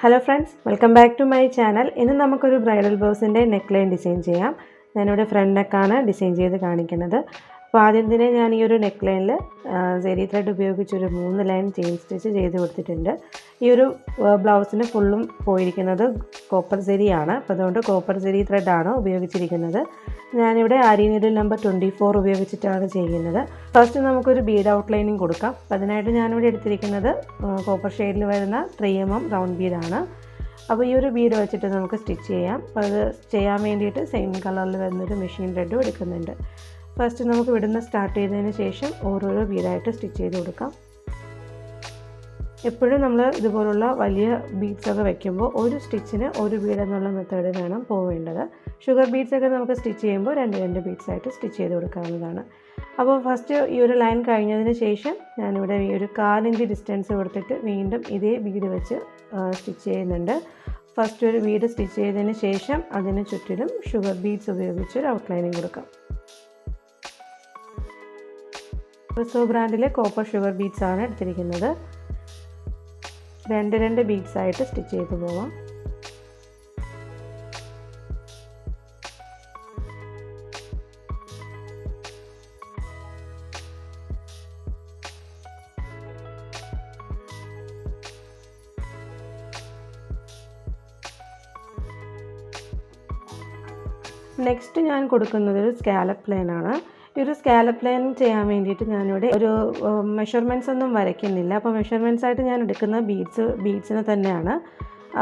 Hello friends, welcome back to my channel. ഇന്ന് നമുക്കൊരു bridal ബ്ലൗസിൻ്റെ നെക്ക് ലൈൻ ഡിസൈൻ ചെയ്യാം. ഞാനിവിടെ ഫ്രണ്ട് നെക്കാണ് ഡിസൈൻ ചെയ്ത് കാണിക്കുന്നത്. അപ്പോൾ ആദ്യം തന്നെ ഞാൻ ഈ ഒരു നെക്ക് ലൈനിൽ സെരി ത്രെഡ് ഉപയോഗിച്ചൊരു 3 ലൈൻ ചെയിൻ സ്റ്റിച്ച് ചെയ്ത് കൊടുത്തിട്ടുണ്ട്. ഈ ഒരു ബ്ലൗസിന് ഫുള്ളും പോയിരിക്കുന്നത് കോപ്പർ സെരിയാണ്. അപ്പോൾ അതുകൊണ്ട് കോപ്പർ സെരി ത്രെഡാണ് ഉപയോഗിച്ചിരിക്കുന്നത്. ഞാനിവിടെ ആരി നീഡിൽ നമ്പർ 24 ഉപയോഗിച്ചിട്ടാണ് ചെയ്യുന്നത്. ഫസ്റ്റ് നമുക്കൊരു ബീഡ് ഔട്ട്ലൈനിങ് കൊടുക്കാം. അപ്പോൾ അതിനായിട്ട് ഞാനിവിടെ എടുത്തിരിക്കുന്നത് കോപ്പർ ഷെയ്ഡിൽ വരുന്ന 3 mm റൗണ്ട് ബീഡാണ്. അപ്പോൾ ഈ ഒരു ബീഡ് വെച്ചിട്ട് നമുക്ക് സ്റ്റിച്ച് ചെയ്യാം. അപ്പോൾ അത് ചെയ്യാൻ വേണ്ടിയിട്ട് സെയിം കളറിൽ വരുന്നൊരു മെഷീൻ ത്രെഡും എടുക്കുന്നുണ്ട്. ഫസ്റ്റ് നമുക്ക് ഇവിടുന്ന് സ്റ്റാർട്ട് ചെയ്തതിന് ശേഷം ഓരോരോ ബീഡായിട്ട് സ്റ്റിച്ച് ചെയ്ത് കൊടുക്കാം. എപ്പോഴും നമ്മൾ ഇതുപോലുള്ള വലിയ ബീഡ്സൊക്കെ വയ്ക്കുമ്പോൾ ഒരു സ്റ്റിച്ചിന് ഒരു ബീഡ് എന്നുള്ള മെത്തേഡ് വേണം പോവേണ്ടത്. ഷുഗർ ബീഡ്സൊക്കെ നമുക്ക് സ്റ്റിച്ച് ചെയ്യുമ്പോൾ രണ്ട് ബീഡ്സായിട്ട് സ്റ്റിച്ച് ചെയ്ത് കൊടുക്കാവുന്നതാണ്. അപ്പോൾ ഫസ്റ്റ് ഈ ഒരു ലൈൻ കഴിഞ്ഞതിന് ശേഷം ഞാനിവിടെ ഈ ഒരു 1/4 ഇഞ്ച് ഡിസ്റ്റൻസ് കൊടുത്തിട്ട് വീണ്ടും ഇതേ ബീഡ് വെച്ച് സ്റ്റിച്ച് ചെയ്യുന്നുണ്ട്. ഫസ്റ്റ് ഒരു ബീഡ് സ്റ്റിച്ച് ചെയ്തതിന് ശേഷം അതിന് ചുറ്റിലും ഷുഗർ ബീഡ്സ് ഉപയോഗിച്ച് ഒരു ഔട്ട്ലൈനിങ് കൊടുക്കാം. റിസോ ബ്രാൻഡിലെ കോപ്പർ ഷുഗർ ബീഡ്സ് ആണ് എടുത്തിരിക്കുന്നത്. രണ്ട് ബീഡ്സ് ആയിട്ട് സ്റ്റിച്ച് ചെയ്ത് പോവാം. നെക്സ്റ്റ് ഞാൻ കൊടുക്കുന്നത് ഒരു സ്കാലപ്പ് ലൈൻ ആണ്. ഈ ഒരു സ്കാലപ്പ് ലൈൻ ചെയ്യാൻ വേണ്ടിയിട്ട് ഞാനിവിടെ ഒരു മെഷർമെൻറ്റ്സ് ഒന്നും വരയ്ക്കുന്നില്ല. അപ്പോൾ മെഷർമെൻറ്റ്സ് ആയിട്ട് ഞാൻ എടുക്കുന്ന ബീഡ്സിനെ തന്നെയാണ്.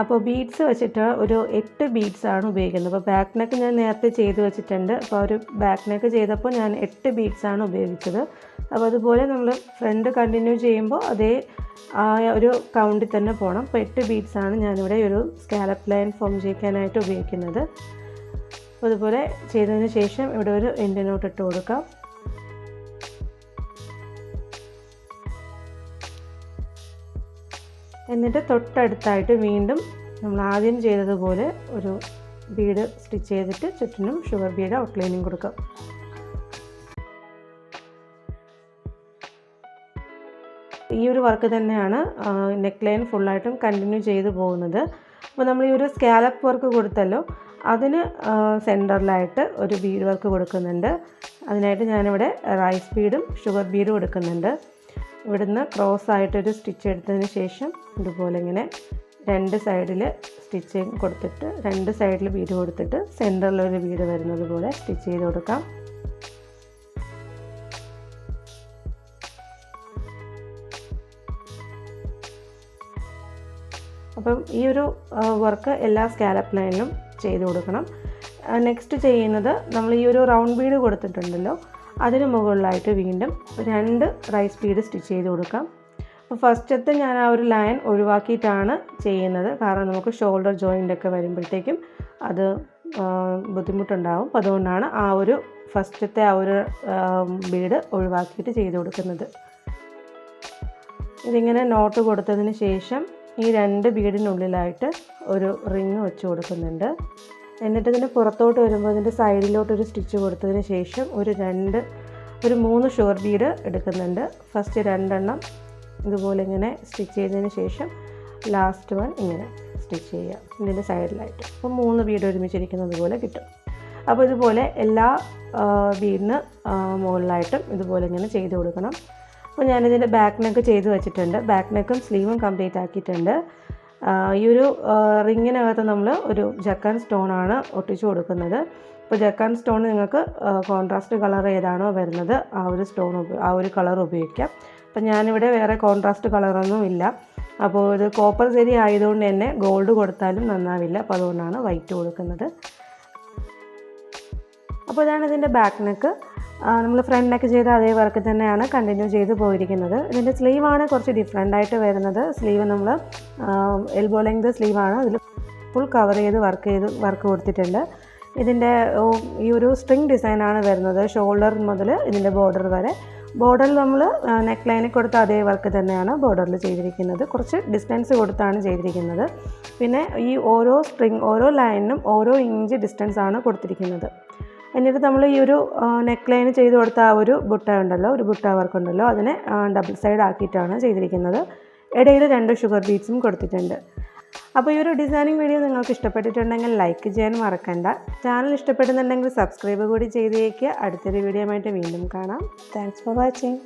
അപ്പോൾ ബീഡ്സ് വെച്ചിട്ട് ഒരു 8 ബീഡ്സ് ആണ് ഉപയോഗിക്കുന്നത്. അപ്പോൾ ബാക്ക് നെക്ക് ഞാൻ നേരത്തെ ചെയ്ത് വെച്ചിട്ടുണ്ട്. അപ്പോൾ ഒരു ബാക്ക് നെക്ക് ചെയ്തപ്പോൾ ഞാൻ 8 ബീഡ്സ് ആണ് ഉപയോഗിച്ചത്. അപ്പോൾ അതുപോലെ നമ്മൾ ഫ്രണ്ട് കണ്ടിന്യൂ ചെയ്യുമ്പോൾ അതേ ഒരു കൗണ്ടിൽ തന്നെ പോകണം. അപ്പോൾ 8 ബീഡ്സ് ആണ് ഞാനിവിടെ ഒരു സ്കാലപ്പ് ലൈൻ ഫോം ചെയ്യാനായിട്ട് ഉപയോഗിക്കുന്നത്. അതുപോലെ ചെയ്തതിന് ശേഷം ഇവിടെ ഒരു എൻഡ് നോട്ട് ഇട്ട് കൊടുക്കാം. എന്നിട്ട് തൊട്ടടുത്തായിട്ട് വീണ്ടും നമ്മൾ ആദ്യം ചെയ്തതുപോലെ ഒരു ബീഡ് സ്റ്റിച്ച് ചെയ്തിട്ട് ചുറ്റിനും ഷുഗർ ബീഡ് ഔട്ട്ലൈനിങ് കൊടുക്കാം. ഈ ഒരു വർക്ക് തന്നെയാണ് നെക്ക് ലൈൻ ഫുള്ളായിട്ടും കണ്ടിന്യൂ ചെയ്ത് പോകുന്നത്. അപ്പോൾ നമ്മൾ ഈ ഒരു സ്കാലപ്പ് വർക്ക് കൊടുത്തല്ലോ, അതിന് സെൻറ്ററിലായിട്ട് ഒരു ബീഡ് വർക്ക് കൊടുക്കുന്നുണ്ട്. അതിനായിട്ട് ഞാനിവിടെ റൈസ് ബീഡും ഷുഗർ ബീഡും എടുക്കുന്നുണ്ട്. ഇവിടുന്ന് ക്രോസ് ആയിട്ടൊരു സ്റ്റിച്ച് എടുത്തതിന് ശേഷം ഇതുപോലെ ഇങ്ങനെ 2 സൈഡിൽ സ്റ്റിച്ച് കൊടുത്തിട്ട് 2 സൈഡിൽ ബീഡ് കൊടുത്തിട്ട് സെൻറ്ററിലൊരു ബീഡ് വരുന്നത് പോലെ സ്റ്റിച്ച് ചെയ്ത് കൊടുക്കാം. അപ്പം ഈ ഒരു വർക്ക് എല്ലാ സ്കാലപ്പ് ലൈനിലും ചെയ്ത് കൊടുക്കണം. നെക്സ്റ്റ് ചെയ്യുന്നത് നമ്മൾ ഈ ഒരു റൗണ്ട് ബീഡ് കൊടുത്തിട്ടുണ്ടല്ലോ, അതിന് മുകളിലായിട്ട് വീണ്ടും 2 റൈസ് ബീഡ് സ്റ്റിച്ച് ചെയ്ത് കൊടുക്കാം. അപ്പോൾ ഫസ്റ്റത്തെ ഞാൻ ആ ഒരു ലൈൻ ഒഴിവാക്കിയിട്ടാണ് ചെയ്യുന്നത്. കാരണം നമുക്ക് ഷോൾഡർ ജോയിൻ്റ് ഒക്കെ വരുമ്പോഴത്തേക്കും അത് ബുദ്ധിമുട്ടുണ്ടാവും. അപ്പോൾ അതുകൊണ്ടാണ് ആ ഒരു ഫസ്റ്റത്തെ ആ ഒരു ബീഡ് ഒഴിവാക്കിയിട്ട് ചെയ്ത് കൊടുക്കുന്നത്. ഇതിങ്ങനെ നോട്ട് കൊടുത്തതിന് ശേഷം ഈ 2 ബീഡിനുള്ളിലായിട്ട് ഒരു റിങ് വെച്ച് കൊടുക്കുന്നുണ്ട്. എന്നിട്ട് ഇതിന് പുറത്തോട്ട് വരുമ്പോൾ ഇതിൻ്റെ സൈഡിലോട്ടൊരു സ്റ്റിച്ച് കൊടുത്തതിന് ശേഷം ഒരു 3 ഷുഗർ ബീഡ് എടുക്കുന്നുണ്ട്. ഫസ്റ്റ് 2 എണ്ണം ഇതുപോലെ ഇങ്ങനെ സ്റ്റിച്ച് ചെയ്തതിന് ശേഷം ലാസ്റ്റ് വൺ ഇങ്ങനെ സ്റ്റിച്ച് ചെയ്യുക ഇതിൻ്റെ സൈഡിലായിട്ട്. അപ്പോൾ 3 ബീഡ് ഒരുമിച്ചിരിക്കുന്നത് പോലെ കിട്ടും. അപ്പോൾ ഇതുപോലെ എല്ലാ ബീഡിന് മുകളിലായിട്ടും ഇതുപോലെ ഇങ്ങനെ ചെയ്ത് കൊടുക്കണം. അപ്പോൾ ഞാനിതിൻ്റെ ബാക്ക് നെക്ക് ചെയ്ത് വെച്ചിട്ടുണ്ട്. ബാക്ക് നെക്കും സ്ലീവും കംപ്ലീറ്റ് ആക്കിയിട്ടുണ്ട്. ഈ ഒരു റിങ്ങിനകത്ത് നമ്മൾ ഒരു ജക്കാൻ സ്റ്റോണാണ് ഒട്ടിച്ചു കൊടുക്കുന്നത്. അപ്പോൾ ജക്കാൻ സ്റ്റോൺ നിങ്ങൾക്ക് കോൺട്രാസ്റ്റ് കളർ ഏതാണോ വരുന്നത് ആ ഒരു കളർ ഉപയോഗിക്കാം. അപ്പം ഞാനിവിടെ വേറെ കോൺട്രാസ്റ്റ് കളറൊന്നും ഇല്ല. അപ്പോൾ ഇത് കോപ്പർ സെരി ആയതുകൊണ്ട് തന്നെ ഗോൾഡ് കൊടുത്താലും നന്നാവില്ല. അപ്പോൾ അതുകൊണ്ടാണ് വൈറ്റ് കൊടുക്കുന്നത്. അപ്പോൾ ഇതാണ് ഇതിൻ്റെ ബാക്ക് നെക്ക്. നമ്മൾ ഫ്രണ്ട് നെക്ക് ചെയ്ത അതേ വർക്ക് തന്നെയാണ് കണ്ടിന്യൂ ചെയ്ത് പോയിരിക്കുന്നത്. ഇതിൻ്റെ സ്ലീവാണ് കുറച്ച് ഡിഫറെൻ്റ് ആയിട്ട് വരുന്നത്. സ്ലീവ് നമ്മൾ എൽബോ ലെങ്ത് സ്ലീവാണ്. അതിൽ ഫുൾ കവർ ചെയ്ത് വർക്ക് കൊടുത്തിട്ടുണ്ട്. ഇതിൻ്റെ ഈ ഒരു സ്ട്രിങ് ഡിസൈനാണ് വരുന്നത്. ഷോൾഡർ മുതൽ ഇതിൻ്റെ ബോർഡർ വരെ. ബോർഡറിൽ നമ്മൾ നെക്ക് ലൈനിൽ കൊടുത്ത അതേ വർക്ക് തന്നെയാണ് ബോർഡറിൽ ചെയ്തിരിക്കുന്നത്. കുറച്ച് ഡിസ്റ്റൻസ് കൊടുത്താണ് ചെയ്തിരിക്കുന്നത്. പിന്നെ ഈ ഓരോ ലൈനിനും ഓരോ ഇഞ്ച് ഡിസ്റ്റൻസ് ആണ് കൊടുത്തിരിക്കുന്നത്. എന്നിട്ട് നമ്മൾ ഈ ഒരു നെക്ക് ലൈൻ ചെയ്ത് കൊടുത്ത ആ ഒരു ബുട്ട വർക്ക് ഉണ്ടല്ലോ, അതിനെ ഡബിൾ സൈഡ് ആക്കിയിട്ടാണ് ചെയ്തിരിക്കുന്നത്. ഇടയിൽ 2 ഷുഗർ ബീഡ്സും കൊടുത്തിട്ടുണ്ട്. അപ്പോൾ ഈ ഒരു ഡിസൈനിങ് വീഡിയോ നിങ്ങൾക്ക് ഇഷ്ടപ്പെട്ടിട്ടുണ്ടെങ്കിൽ ലൈക്ക് ചെയ്യാൻ മറക്കണ്ട. ചാനൽ ഇഷ്ടപ്പെടുന്നുണ്ടെങ്കിൽ സബ്സ്ക്രൈബ് കൂടി ചെയ്തേക്കുക. അടുത്തൊരു വീഡിയോ ആയിട്ട് വീണ്ടും കാണാം. Thanks for watching.